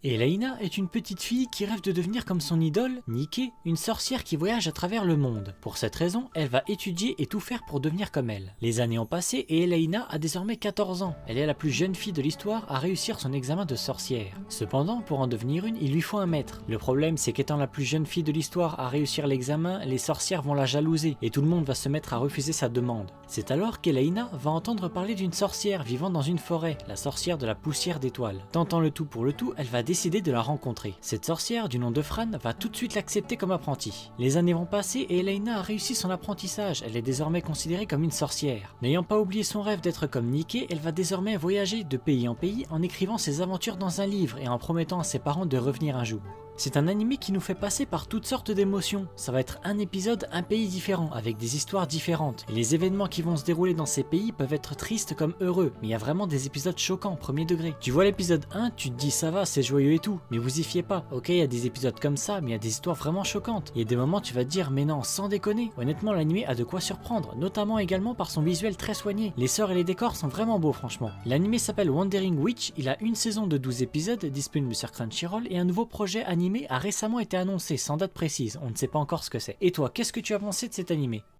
Elaina est une petite fille qui rêve de devenir comme son idole, Nikke, une sorcière qui voyage à travers le monde. Pour cette raison, elle va étudier et tout faire pour devenir comme elle. Les années ont passé et Elaina a désormais 14 ans. Elle est la plus jeune fille de l'histoire à réussir son examen de sorcière. Cependant, pour en devenir une, il lui faut un maître. Le problème, c'est qu'étant la plus jeune fille de l'histoire à réussir l'examen, les sorcières vont la jalouser et tout le monde va se mettre à refuser sa demande. C'est alors qu'Elaina va entendre parler d'une sorcière vivant dans une forêt, la sorcière de la poussière d'étoiles. Tentant le tout pour le tout, elle va décider de la rencontrer. Cette sorcière, du nom de Fran, va tout de suite l'accepter comme apprenti. Les années vont passer et Elaina a réussi son apprentissage, elle est désormais considérée comme une sorcière. N'ayant pas oublié son rêve d'être comme Nikke, elle va désormais voyager de pays en pays en écrivant ses aventures dans un livre et en promettant à ses parents de revenir un jour. C'est un animé qui nous fait passer par toutes sortes d'émotions. Ça va être un épisode, un pays différent, avec des histoires différentes. Et les événements qui vont se dérouler dans ces pays peuvent être tristes comme heureux, mais il y a vraiment des épisodes choquants, premier degré. Tu vois l'épisode 1, tu te dis ça va, c'est joyeux et tout, mais vous y fiez pas. Ok, il y a des épisodes comme ça, mais il y a des histoires vraiment choquantes. Il y a des moments tu vas te dire, mais non, sans déconner. Honnêtement, l'animé a de quoi surprendre, notamment également par son visuel très soigné. Les sorts et les décors sont vraiment beaux, franchement. L'animé s'appelle Wandering Witch, il a une saison de 12 épisodes, disponible sur Crunchyroll, et un nouveau projet animé a récemment été annoncé sans date précise, on ne sait pas encore ce que c'est. Et toi, qu'est-ce que tu as pensé de cet animé ?